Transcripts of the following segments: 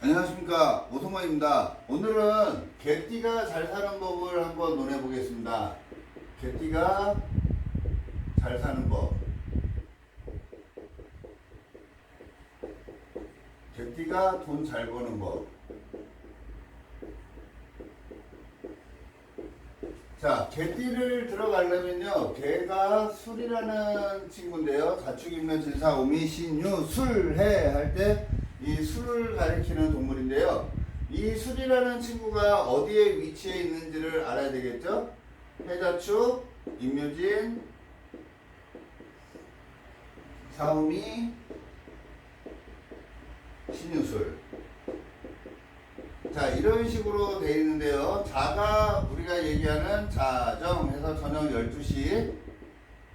안녕하십니까, 오성만입니다. 오늘은 개띠가 잘 사는 법을 한번 논해 보겠습니다. 개띠가 잘 사는 법. 개띠가 돈 잘 버는 법. 자, 개띠를 들어가려면요, 개가 술이라는 친구인데요. 자축인묘 진사오미 신유 술해 할 때 이 술을 가리키는 동물인데요. 이 술이라는 친구가 어디에 위치해 있는지를 알아야 되겠죠? 해자축, 임묘진, 사오미, 신유술. 자, 이런 식으로 되어 있는데요. 자가 우리가 얘기하는 자정 해서 저녁 12시,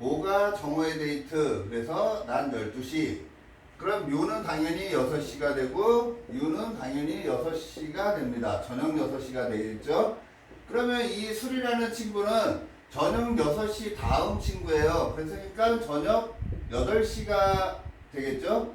오가 정오의 데이트 그래서 낮 12시. 그럼 묘는 당연히 6시가 되고 유는 당연히 6시가 됩니다. 저녁 6시가 되겠죠. 그러면 이 술이라는 친구는 저녁 6시 다음 친구예요. 그러니까 저녁 8시가 되겠죠.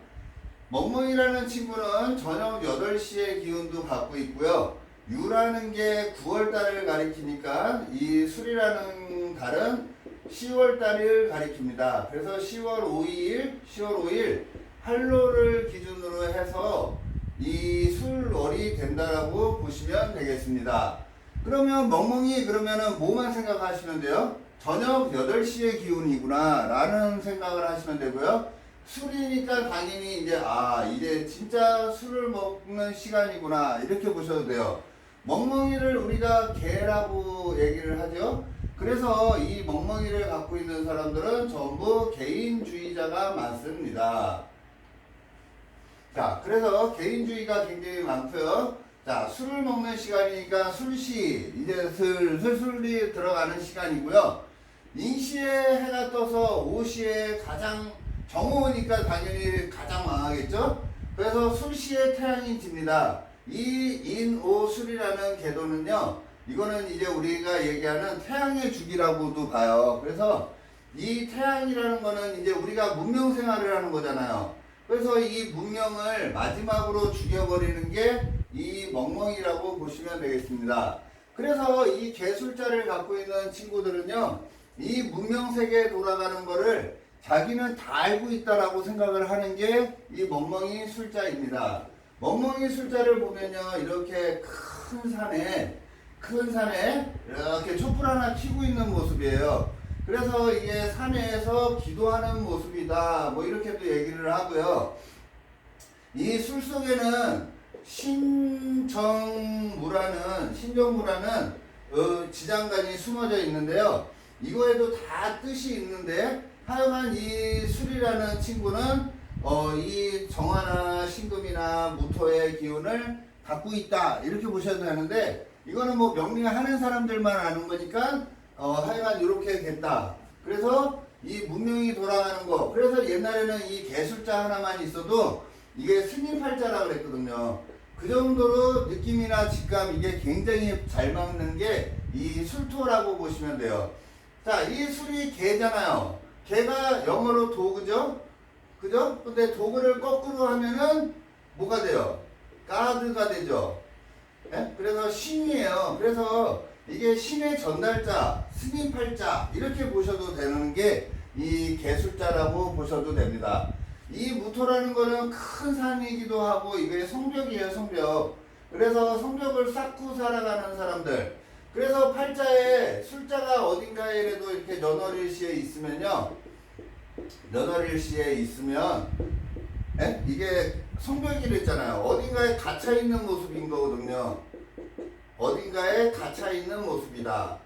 멍멍이라는 친구는 저녁 8시의 기운도 갖고 있고요. 유라는 게 9월달을 가리키니까 이 술이라는 달은 10월달을 가리킵니다. 그래서 10월 5일 활로를 기준으로 해서 이 술월이 된다라고 보시면 되겠습니다. 그러면 멍멍이 그러면은 뭐만 생각하시면 돼요? 저녁 8시의 기운이구나 라는 생각을 하시면 되고요. 술이니까 당연히 이제 진짜 술을 먹는 시간이구나 이렇게 보셔도 돼요. 멍멍이를 우리가 개라고 얘기를 하죠. 그래서 이 멍멍이를 갖고 있는 사람들은 전부 개인주의자가 많습니다. 자, 그래서 개인주의가 굉장히 많고요. 자, 술을 먹는 시간이니까 술시 이제 슬슬 술이 들어가는 시간이고요. 인시에 해가 떠서 오시에 가장 정오니까 당연히 가장 망하겠죠. 그래서 술시에 태양이 집니다. 이 인오술이라는 궤도는요, 이거는 이제 우리가 얘기하는 태양의 주기라고도 봐요. 그래서 이 태양이라는 거는 이제 우리가 문명 생활을 하는 거잖아요. 그래서 이 문명을 마지막으로 죽여버리는 게 이 멍멍이라고 보시면 되겠습니다. 그래서 이 개술자를 갖고 있는 친구들은요, 이 문명 세계에 돌아가는 거를 자기는 다 알고 있다라고 생각을 하는 게 이 멍멍이 술자입니다. 멍멍이 술자를 보면요, 이렇게 큰 산에 이렇게 촛불 하나 켜고 있는 모습이에요. 그래서 이게 산에서 기도하는 모습이다 뭐 이렇게도 얘기를 하고요. 이 술 속에는 신정무라는 지장간이 숨어져 있는데요. 이거에도 다 뜻이 있는데 하여간 이 술이라는 친구는 이 정화나 신금이나 무토의 기운을 갖고 있다 이렇게 보셔도 되는데, 이거는 뭐 명리하는 사람들만 아는 거니까 하여간 이렇게 됐다. 그래서 이 문명이 돌아가는 거. 그래서 옛날에는 이 개술자 하나만 있어도 이게 스님팔자라고 그랬거든요. 그 정도로 느낌이나 직감 이게 굉장히 잘 맞는 게 이 술토라고 보시면 돼요. 자, 이 술이 개잖아요. 개가 영어로 도그죠? 그죠? 근데 도그를 거꾸로 하면은 뭐가 돼요? 가드가 되죠. 예? 그래서 신이에요. 그래서 이게 신의 전달자, 스님팔자 이렇게 보셔도 되는 게 이 개술자라고 보셔도 됩니다. 이 무토라는 거는 큰 산이기도 하고 이게 성벽이에요, 성벽. 그래서 성벽을 쌓고 살아가는 사람들. 그래서 팔자에 술자가 어딘가에라도 이렇게 너너릴시에 있으면요, 너너릴시에 있으면 이게 성벽이랬잖아요. 어딘가에 갇혀 있는 모습인 거거든요. 어딘가에 갇혀 있는 모습이다.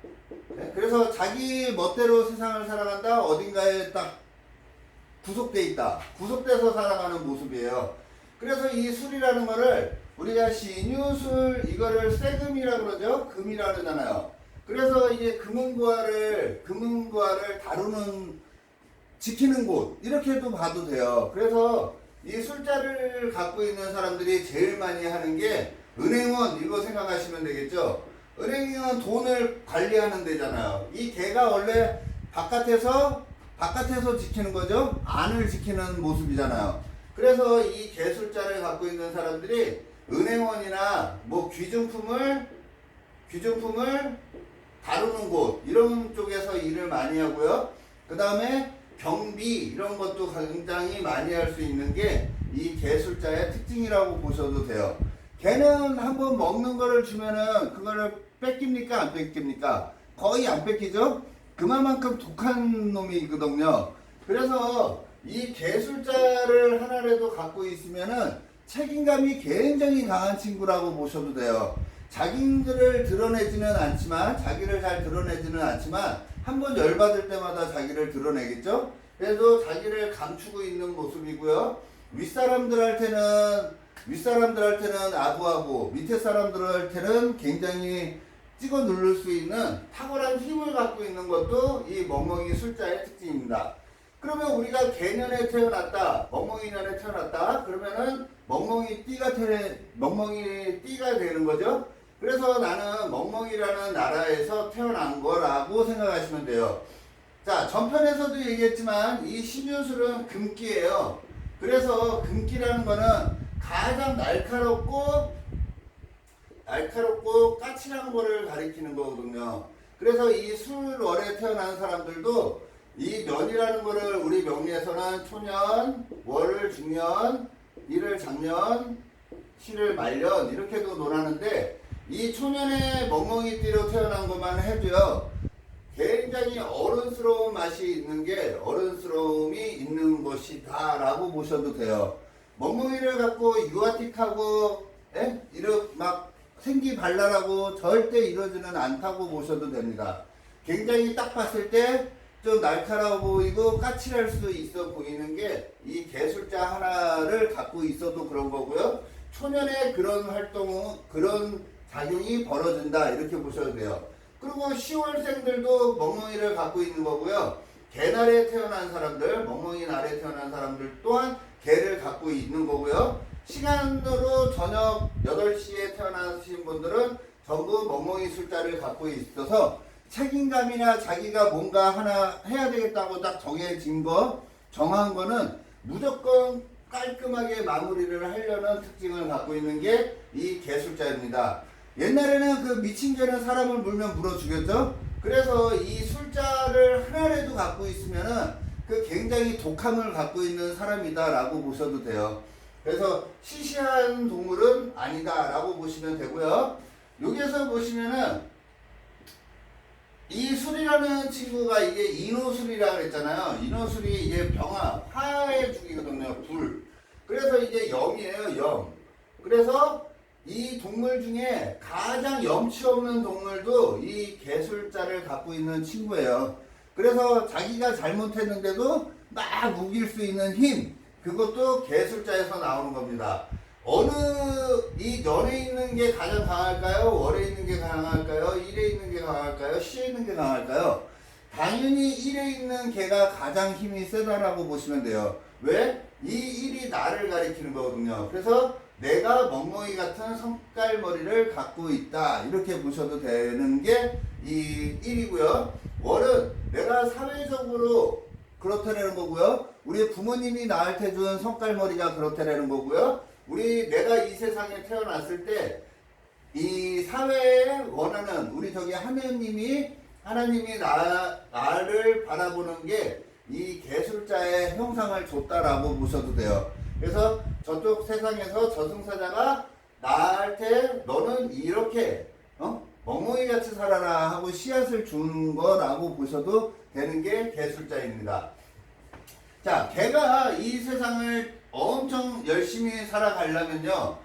그래서 자기 멋대로 세상을 살아간다. 어딘가에 딱 구속돼 있다. 구속돼서 살아가는 모습이에요. 그래서 이 술이라는 거를 우리가 신유술 이거를 세금이라고 그러죠. 금이라고 그러잖아요. 그래서 이게 금은구화를 다루는 지키는 곳 이렇게도 봐도 돼요. 그래서 이 술자를 갖고 있는 사람들이 제일 많이 하는 게 은행원 이거 생각하시면 되겠죠. 은행원 돈을 관리하는 데잖아요. 이 개가 원래 바깥에서 바깥에서 지키는 거죠. 안을 지키는 모습이잖아요. 그래서 이 개술자를 갖고 있는 사람들이 은행원이나 뭐 귀중품을 다루는 곳 이런 쪽에서 일을 많이 하고요. 그 다음에 경비 이런 것도 굉장히 많이 할 수 있는 게 이 개술자의 특징이라고 보셔도 돼요. 걔는 한번 먹는 거를 주면은 그거를 뺏깁니까 안 뺏깁니까? 거의 안 뺏기죠. 그만큼 독한 놈이거든요. 그래서 이 개술자를 하나라도 갖고 있으면은 책임감이 굉장히 강한 친구라고 보셔도 돼요. 자기를 드러내지는 않지만, 자기를 잘 드러내지는 않지만, 한번 열받을 때마다 자기를 드러내겠죠? 그래도 자기를 감추고 있는 모습이고요. 윗사람들한테는 아부하고, 밑에 사람들한테는 굉장히 찍어 누를 수 있는 탁월한 힘을 갖고 있는 것도 이 멍멍이 술자의 특징입니다. 그러면 우리가 개년에 태어났다, 멍멍이년에 태어났다, 그러면은 멍멍이 띠가 되는 거죠. 그래서 나는 멍멍이라는 나라에서 태어난 거라고 생각하시면 돼요. 자, 전편에서도 얘기했지만 이 신유술은 금기예요. 그래서 금기라는 거는 가장 날카롭고 까칠한 거를 가리키는 거거든요. 그래서 이 술월에 태어난 사람들도 이 년이라는 거를 우리 명리에서는 초년, 월을 중년, 일을 작년, 시를 말년 이렇게도 논하는데 이 초년에 멍멍이띠로 태어난 것만 해도요 굉장히 어른스러운 맛이 있는 게 어른스러움이 있는 것이다 라고 보셔도 돼요. 멍멍이를 갖고 유아틱하고 막 생기 발랄하고 절대 이러지는 않다고 보셔도 됩니다. 굉장히 딱 봤을 때 좀 날카로워 보이고 까칠할 수 있어 보이는 게 이 개술자 하나를 갖고 있어도 그런 거고요. 초년에 그런 그런 작용이 벌어진다 이렇게 보셔도 돼요. 그리고 10월생들도 멍멍이를 갖고 있는 거고요. 개날에 태어난 사람들, 멍멍이 날에 태어난 사람들 또한 개를 갖고 있는 거고요. 시간으로 저녁 8시에 태어나신 분들은 전부 멍멍이 술자를 갖고 있어서 책임감이나 자기가 뭔가 하나 해야 되겠다고 딱 정한 거는 무조건 깔끔하게 마무리를 하려는 특징을 갖고 있는 게 이 개술자입니다. 옛날에는 그 미친 개는 사람을 물면 물어 죽였죠. 그래서 이 술자를 하나라도 갖고 있으면은 그 굉장히 독함을 갖고 있는 사람이다 라고 보셔도 돼요. 그래서 시시한 동물은 아니다 라고 보시면 되고요. 여기에서 보시면은 이 술이라는 친구가 이게 인호술이라고 그랬잖아요. 인호술이 이게 병화, 화의 죽이거든요. 불. 그래서 이게 염이에요. 염. 그래서 이 동물 중에 가장 염치 없는 동물도 이 개술자를 갖고 있는 친구예요. 그래서 자기가 잘못했는데도 막 우길 수 있는 힘, 그것도 개술자에서 나오는 겁니다. 이 년에 있는 게 가장 강할까요? 월에 있는 게 강할까요? 일에 있는 게 강할까요? 시에 있는 게 강할까요? 당연히 일에 있는 개가 가장 힘이 세다라고 보시면 돼요. 왜? 이 일이 나를 가리키는 거거든요. 그래서 내가 멍멍이 같은 성깔머리를 갖고 있다 이렇게 보셔도 되는 게 이 일이고요. 월은 내가 사회적으로 그렇다라는 거고요. 우리 부모님이 나한테 준 성깔머리가 그렇다라는 거고요. 내가 이 세상에 태어났을 때 이 사회에 원하는 우리 하나님이 나를 바라보는 게 이 개술자의 형상을 줬다라고 보셔도 돼요. 그래서 저쪽 세상에서 저승사자가 나한테 너는 이렇게 멍멍이 같이 살아라 하고 씨앗을 준 거라고 보셔도 되는 게 개술자입니다. 자, 개가 이 세상을 엄청 열심히 살아가려면요,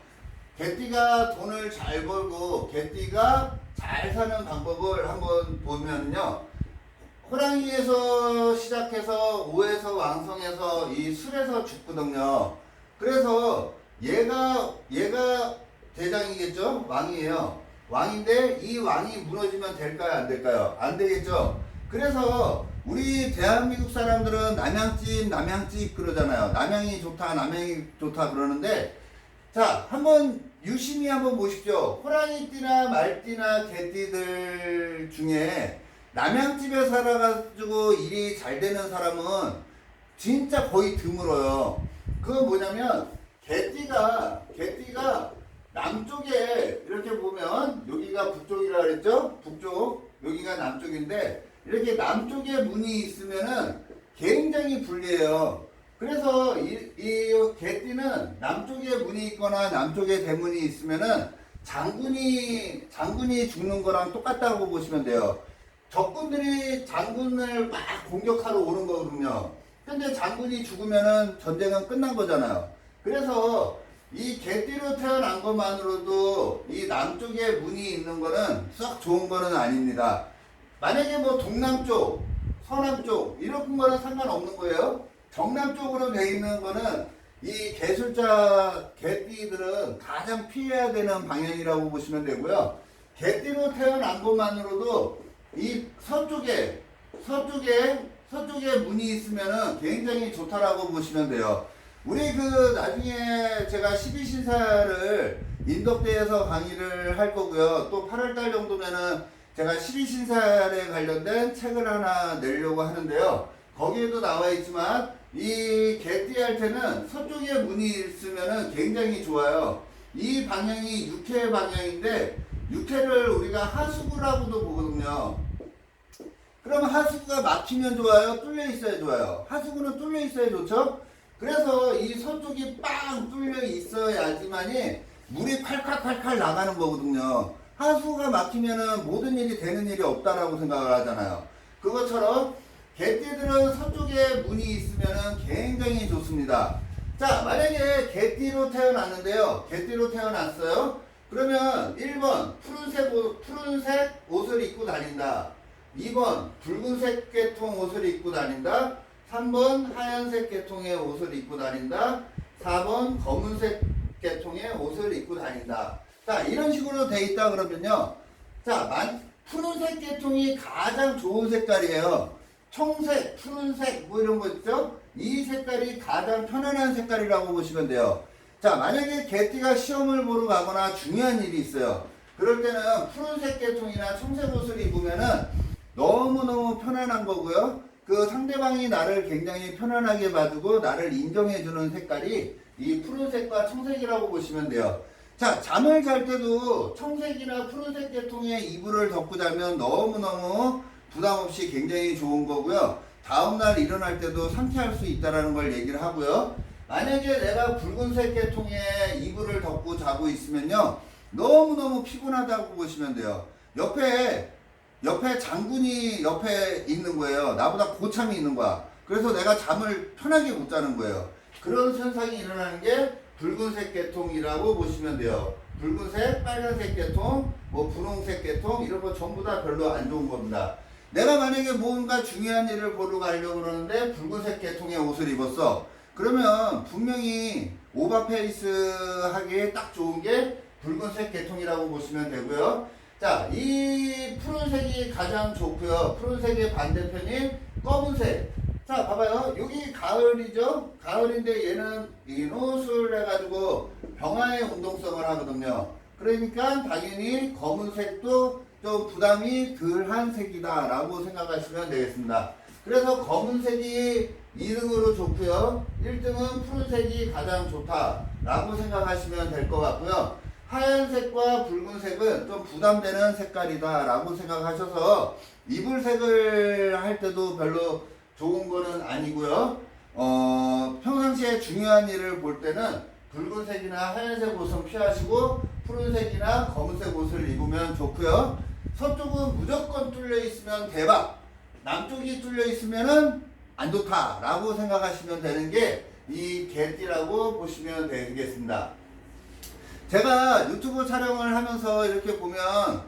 개띠가 돈을 잘 벌고 개띠가 잘 사는 방법을 한번 보면요, 호랑이에서 시작해서 오에서 왕성해서 이 술에서 죽거든요. 그래서 얘가 대장이겠죠? 왕이에요. 왕인데 이 왕이 무너지면 될까요? 안 될까요? 안 되겠죠? 그래서 우리 대한민국 사람들은 남양집 그러잖아요. 남양이 좋다 그러는데, 자, 한번 유심히 한번 보십시오. 호랑이띠나 말띠나 개띠들 중에 남양집에 살아가지고 일이 잘 되는 사람은 진짜 거의 드물어요. 그건 뭐냐면 개띠가 남쪽에 이렇게 보면 여기가 북쪽이라 그랬죠? 북쪽 여기가 남쪽인데 이렇게 남쪽에 문이 있으면은 굉장히 불리해요. 그래서 이 개띠는 남쪽에 문이 있거나 남쪽에 대문이 있으면은 장군이 죽는 거랑 똑같다고 보시면 돼요. 적군들이 장군을 막 공격하러 오는 거거든요. 근데 장군이 죽으면은 전쟁은 끝난 거잖아요. 그래서 이 개띠로 태어난 것만으로도 이 남쪽에 문이 있는 거는 썩 좋은 거는 아닙니다. 만약에 뭐 동남쪽, 서남쪽 이런 거는 상관없는 거예요. 정남쪽으로 돼 있는 거는 이 개술자 개띠들은 가장 피해야 되는 방향이라고 보시면 되고요. 개띠로 태어난 것만으로도 이 서쪽에 문이 있으면은 굉장히 좋다라고 보시면 돼요. 우리 나중에 제가 12신사를 인덕대에서 강의를 할 거고요. 또 8월달 정도면은 제가 12신사에 관련된 책을 하나 내려고 하는데요. 거기에도 나와 있지만 이 개띠할 때는 서쪽에 문이 있으면은 굉장히 좋아요. 이 방향이 육해 방향인데 육해를 우리가 하수구라고도 보거든요. 그럼 하수구가 막히면 좋아요? 뚫려 있어야 좋아요? 하수구는 뚫려 있어야 좋죠? 그래서 이 서쪽이 빵 뚫려 있어야지만이 물이 콸콸콸콸 나가는 거거든요. 하수구가 막히면은 모든 일이 되는 일이 없다라고 생각을 하잖아요. 그것처럼 개띠들은 서쪽에 문이 있으면은 굉장히 좋습니다. 자, 만약에 개띠로 태어났는데요. 개띠로 태어났어요. 그러면 1번 푸른색 옷을 입고 다닌다. 2번 붉은색 계통 옷을 입고 다닌다. 3번 하얀색 계통의 옷을 입고 다닌다. 4번 검은색 계통의 옷을 입고 다닌다. 자, 이런 식으로 돼 있다 그러면요. 자, 푸른색 계통이 가장 좋은 색깔이에요. 청색, 푸른색 뭐 이런 거 있죠? 이 색깔이 가장 편안한 색깔이라고 보시면 돼요. 자, 만약에 개띠가 시험을 보러 가거나 중요한 일이 있어요. 그럴 때는 푸른색 계통이나 청색 옷을 입으면은 너무너무 편안한 거고요. 그 상대방이 나를 굉장히 편안하게 봐주고 나를 인정해주는 색깔이 이 푸른색과 청색이라고 보시면 돼요. 자, 잠을 잘 때도 청색이나 푸른색 계통의 이불을 덮고 자면 너무너무 부담 없이 굉장히 좋은 거고요. 다음날 일어날 때도 상쾌할 수 있다는 걸 얘기를 하고요. 만약에 내가 붉은색 계통의 이불을 덮고 자고 있으면요. 너무너무 피곤하다고 보시면 돼요. 옆에 장군이 옆에 있는 거예요. 나보다 고참이 있는 거야. 그래서 내가 잠을 편하게 못 자는 거예요. 그런 현상이 일어나는 게 붉은색 계통이라고 보시면 돼요. 붉은색, 빨간색 계통, 뭐 분홍색 계통 이런 거 전부 다 별로 안 좋은 겁니다. 내가 만약에 뭔가 중요한 일을 보러 가려고 그러는데 붉은색 계통의 옷을 입었어. 그러면 분명히 오버페이스 하기에 딱 좋은 게 붉은색 계통이라고 보시면 되고요. 자, 이 푸른색이 가장 좋고요. 푸른색의 반대편인 검은색. 자, 봐봐요. 여기 가을이죠? 가을인데 얘는 인옷을 해가지고 병화의 운동성을 하거든요. 그러니까 당연히 검은색도 좀 부담이 덜한 색이다 라고 생각하시면 되겠습니다. 그래서 검은색이 2등으로 좋고요. 1등은 푸른색이 가장 좋다 라고 생각하시면 될 것 같고요. 하얀색과 붉은색은 좀 부담되는 색깔이다 라고 생각하셔서 이불색을 할 때도 별로 좋은 거는 아니고요. 평상시에 중요한 일을 볼 때는 붉은색이나 하얀색 옷은 피하시고 푸른색이나 검은색 옷을 입으면 좋고요. 서쪽은 무조건 뚫려 있으면 대박, 남쪽이 뚫려 있으면은 안 좋다 라고 생각하시면 되는 게 이 개띠라고 보시면 되겠습니다. 제가 유튜브 촬영을 하면서 이렇게 보면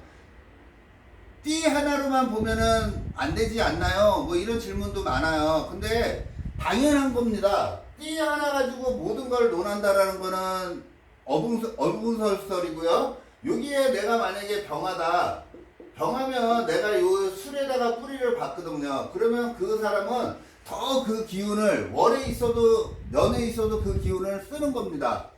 띠 하나로만 보면은 안 되지 않나요? 뭐 이런 질문도 많아요. 근데 당연한 겁니다. 띠 하나 가지고 모든 걸 논한다라는 거는 어불설설이고요. 여기에 내가 만약에 병하다. 병하면 내가 요 술에다가 뿌리를 받거든요. 그러면 그 사람은 더 그 기운을 월에 있어도 년에 있어도 그 기운을 쓰는 겁니다.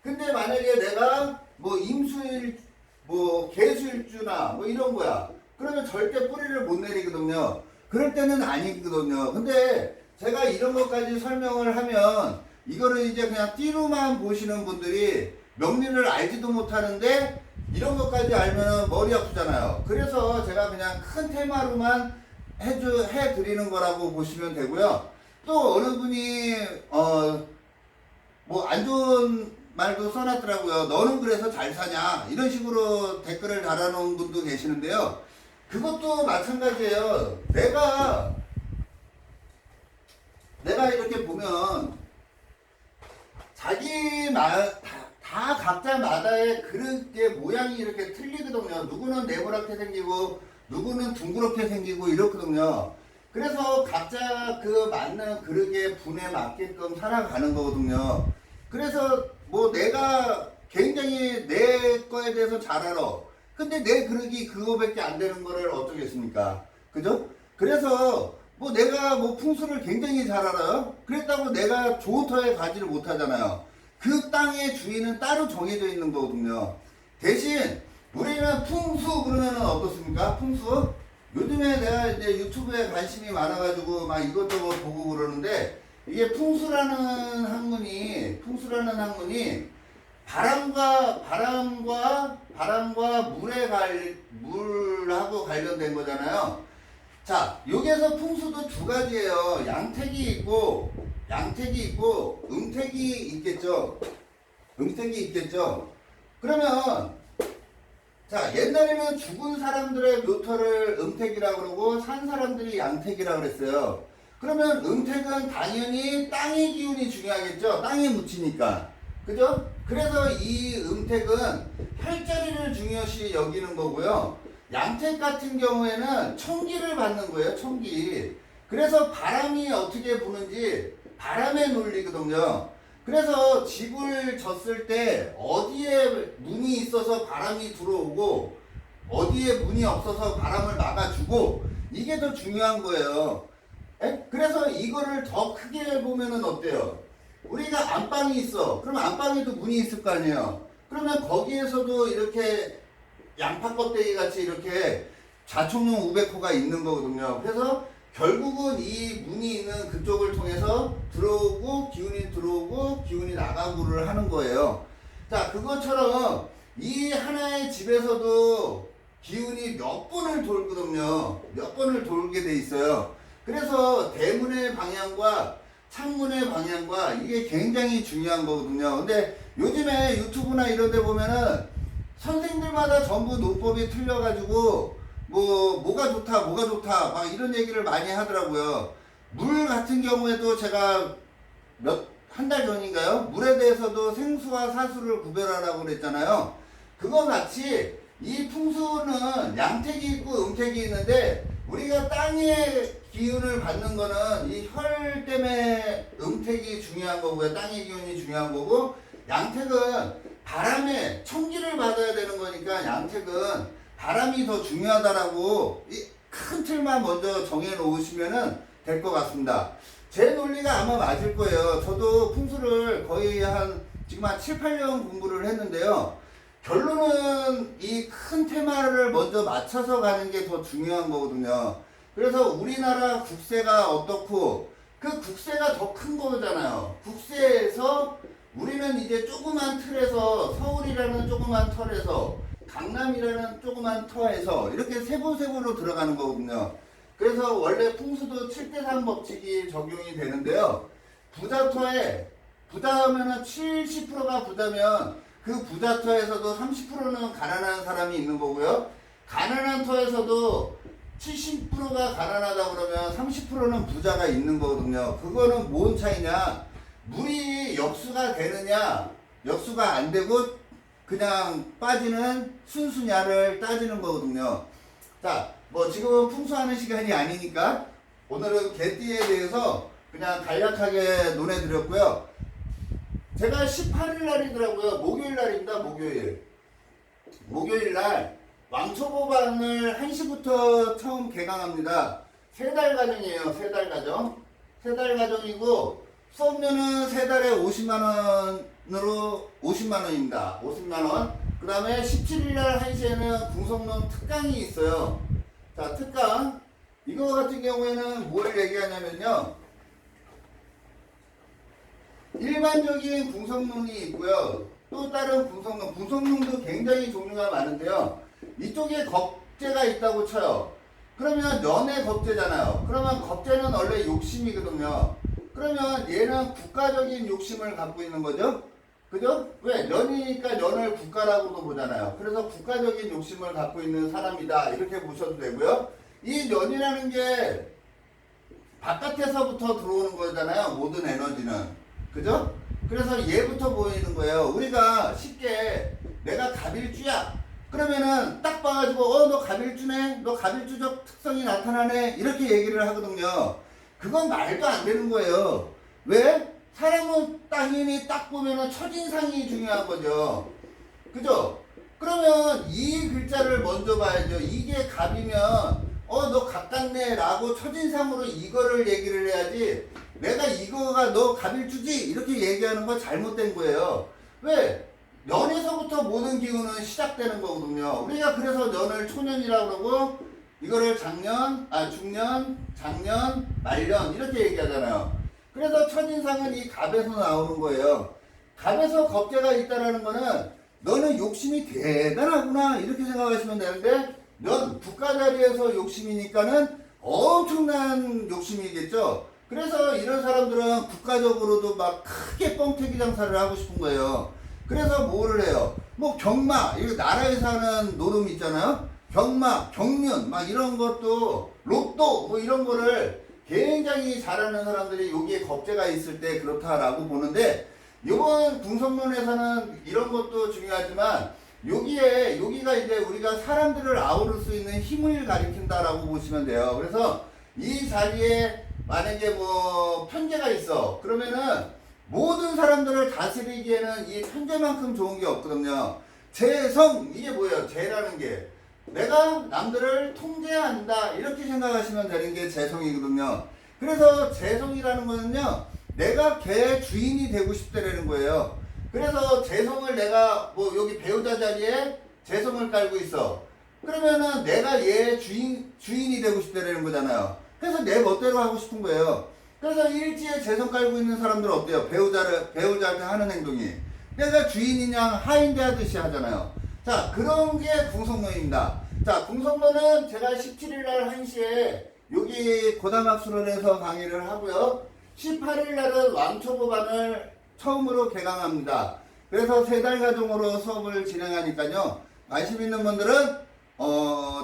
근데 만약에 내가 뭐 임수일 뭐 개수일주나 뭐 이런 거야. 그러면 절대 뿌리를 못 내리거든요. 그럴 때는 아니거든요. 근데 제가 이런 것까지 설명을 하면 이거를 이제 그냥 띠로만 보시는 분들이 명리를 알지도 못하는데 이런 것까지 알면 머리 아프잖아요. 그래서 제가 그냥 큰 테마로만 해드리는 거라고 보시면 되고요. 또 어느 분이 뭐 안 좋은 말도 써놨더라고요. 너는 그래서 잘 사냐 이런 식으로 댓글을 달아놓은 분도 계시는데요. 그것도 마찬가지예요. 내가 이렇게 보면 자기 다 각자마다의 그릇의 모양이 이렇게 틀리거든요. 누구는 네모나게 생기고 누구는 둥그렇게 생기고 이렇거든요. 그래서 각자 그 맞는 그릇의 분에 맞게끔 살아가는 거거든요. 그래서 뭐 내가 굉장히 내 거에 대해서 잘 알아. 근데 내 그릇이 그거밖에 안 되는 거를 어쩌겠습니까? 그죠? 그래서 뭐 내가 뭐 풍수를 굉장히 잘 알아요. 그랬다고 내가 좋은 터에 가지를 못하잖아요. 그 땅의 주인은 따로 정해져 있는 거거든요. 대신 우리는 풍수 그러면은 어떻습니까? 풍수? 요즘에 내가 이제 유튜브에 관심이 많아가지고 막 이것저것 보고 그러는데 이게 풍수라는 학문이 바람과 물하고 관련된 거잖아요. 자, 여기에서 풍수도 두 가지예요. 양택이 있고 음택이 있겠죠. 그러면 자, 옛날에는 죽은 사람들의 묘터를 음택이라고 그러고 산 사람들이 양택이라고 그랬어요. 그러면 음택은 당연히 땅의 기운이 중요하겠죠. 땅에 묻히니까. 그죠? 그래서 이 음택은 혈자리를 중요시 여기는 거고요. 양택 같은 경우에는 청기를 받는 거예요. 청기. 그래서 바람이 어떻게 부는지 바람의 논리거든요. 그래서 집을 졌을 때 어디에 문이 있어서 바람이 들어오고 어디에 문이 없어서 바람을 막아주고 이게 더 중요한 거예요. 그래서 이거를 더 크게 보면은 어때요? 우리가 안방이 있어. 그러면 안방에도 문이 있을 거 아니에요. 그러면 거기에서도 이렇게 양파 껍데기 같이 이렇게 자총용 우백호가 있는 거거든요. 그래서 결국은 이 문이 있는 그쪽을 통해서 들어오고 기운이 나가고를 하는 거예요. 자, 그것처럼 이 하나의 집에서도 기운이 몇 번을 돌거든요. 몇 번을 돌게 돼 있어요. 그래서 대문의 방향과 창문의 방향과 이게 굉장히 중요한 거거든요. 근데 요즘에 유튜브나 이런 데 보면은 선생님들마다 전부 노법이 틀려가지고 뭐가 좋다 막 이런 얘기를 많이 하더라고요. 물 같은 경우에도 제가 한 달 전인가요? 물에 대해서도 생수와 사수를 구별하라고 그랬잖아요. 그거 같이 이 풍수는 양택이 있고 음택이 있는데 우리가 땅의 기운을 받는 거는 이 혈 때문에 음택이 중요한 거고요. 땅의 기운이 중요한 거고 양택은 바람에 청기를 받아야 되는 거니까 양택은 바람이 더 중요하다라고 이 큰 틀만 먼저 정해 놓으시면은 될 것 같습니다. 제 논리가 아마 맞을 거예요. 저도 풍수를 거의 지금 한 7, 8년 공부를 했는데요. 결론은 이 큰 테마를 먼저 맞춰서 가는 게 더 중요한 거거든요. 그래서 우리나라 국세가 어떻고 그 국세가 더 큰 거잖아요. 국세에서 우리는 이제 조그만 틀에서 서울이라는 조그만 털에서 강남이라는 조그만 터에서 이렇게 세부로 들어가는 거거든요. 그래서 원래 풍수도 7대3 법칙이 적용이 되는데요. 부자터에 부자면은 70%가 부자면 그 부자터에서도 30%는 가난한 사람이 있는 거고요. 가난한 터에서도 70%가 가난하다 그러면 30%는 부자가 있는 거거든요. 그거는 뭔 차이냐? 물이 역수가 되느냐, 역수가 안 되고 그냥 빠지는 순수냐를 따지는 거거든요. 자, 뭐 지금은 풍수하는 시간이 아니니까 오늘은 개띠에 대해서 그냥 간략하게 논해드렸고요. 제가 18일 날이더라고요. 목요일 날입니다. 목요일 날 왕초보반을 1시부터 처음 개강합니다. 3달 과정이에요. 3달 과정. 3달 과정이고 수업료는 3달에 50만원으로 50만원입니다. 50만원. 그 다음에 17일날 1시에는 궁성론 특강이 있어요. 자, 특강. 이거 같은 경우에는 뭘 얘기하냐면요. 일반적인 궁성론이 있고요. 또 다른 궁성론. 궁성론도 굉장히 종류가 많은데요. 이쪽에 겁재가 있다고 쳐요. 그러면 연의 겁재잖아요. 그러면 겁재는 원래 욕심이거든요. 그러면 얘는 국가적인 욕심을 갖고 있는 거죠. 그죠? 왜? 연이니까 연을 국가라고도 보잖아요. 그래서 국가적인 욕심을 갖고 있는 사람이다. 이렇게 보셔도 되고요. 이 연이라는 게 바깥에서부터 들어오는 거잖아요. 모든 에너지는. 그죠? 그래서 얘부터 보이는 거예요. 우리가 쉽게 내가 갑일주야. 그러면은 딱 봐가지고 너 갑일주네? 너 갑일주적 특성이 나타나네? 이렇게 얘기를 하거든요. 그건 말도 안 되는 거예요. 왜? 사람은 당연히 딱 보면은 첫인상이 중요한 거죠. 그죠? 그러면 이 글자를 먼저 봐야죠. 이게 갑이면 너 갑같네 라고 첫인상으로 이거를 얘기를 해야지, 내가 이거가 너 갑일주지? 이렇게 얘기하는 거 잘못된 거예요. 왜? 연에서부터 모든 기운은 시작되는 거거든요. 우리가 그래서 연을 초년이라고 그러고 이거를 중년, 장년, 말년 이렇게 얘기하잖아요. 그래서 첫인상은 이 갑에서 나오는 거예요. 갑에서 겁재가 있다라는 거는 너는 욕심이 대단하구나 이렇게 생각하시면 되는데, 넌 국가 자리에서 욕심이니까는 엄청난 욕심이겠죠. 그래서 이런 사람들은 국가적으로도 막 크게 뻥튀기 장사를 하고 싶은 거예요. 그래서 뭐를 해요? 뭐 경마, 이거 나라에서 하는 노름 있잖아요. 경마, 경륜, 막 이런 것도, 로또, 뭐 이런 거를 굉장히 잘하는 사람들이 여기에 겁재가 있을 때 그렇다라고 보는데, 이번 궁성론에서는 이런 것도 중요하지만, 여기가 이제 우리가 사람들을 아우를 수 있는 힘을 가리킨다라고 보시면 돼요. 그래서 이 자리에 만약에 뭐 편재가 있어. 그러면은 모든 사람들을 다스리기에는 이 편재만큼 좋은 게 없거든요. 재성, 이게 뭐예요? 재라는 게 내가 남들을 통제한다 이렇게 생각하시면 되는 게 재성이거든요. 그래서 재성이라는 거는요, 내가 걔 주인이 되고 싶다라는 거예요. 그래서 재성을 내가 뭐 여기 배우자 자리에 재성을 깔고 있어. 그러면은 내가 얘 주인이 되고 싶다라는 거잖아요. 그래서 내 멋대로 하고 싶은 거예요. 그래서 일지에 재성 깔고 있는 사람들은 어때요? 배우자한테 하는 행동이 내가 주인이냐 하인대 하듯이 하잖아요. 자, 그런 게 궁성론입니다. 자, 궁성론은 제가 17일날 1시에 여기 고담학술원에서 강의를 하고요. 18일날은 왕초보반을 처음으로 개강합니다. 그래서 3달 과정으로 수업을 진행하니까요. 관심 있는 분들은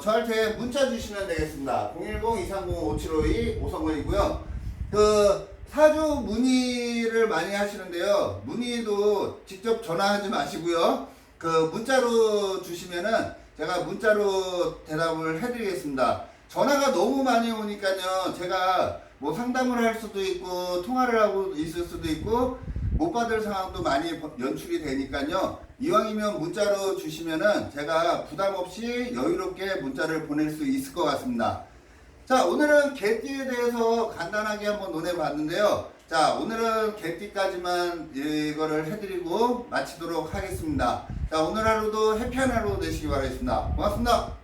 저한테 문자 주시면 되겠습니다. 010-230-5752 오성원이고요. 그 사주 문의를 많이 하시는데요. 문의도 직접 전화하지 마시고요. 그 문자로 주시면은 제가 문자로 대답을 해드리겠습니다. 전화가 너무 많이 오니까요. 제가 뭐 상담을 할 수도 있고 통화를 하고 있을 수도 있고 못 받을 상황도 많이 연출이 되니까요. 이왕이면 문자로 주시면은 제가 부담 없이 여유롭게 문자를 보낼 수 있을 것 같습니다. 자, 오늘은 개띠에 대해서 간단하게 한번 논해 봤는데요. 자, 오늘은 개띠까지만 이거를 해드리고 마치도록 하겠습니다. 자, 오늘 하루도 해피한 하루 되시기 바라겠습니다. 고맙습니다.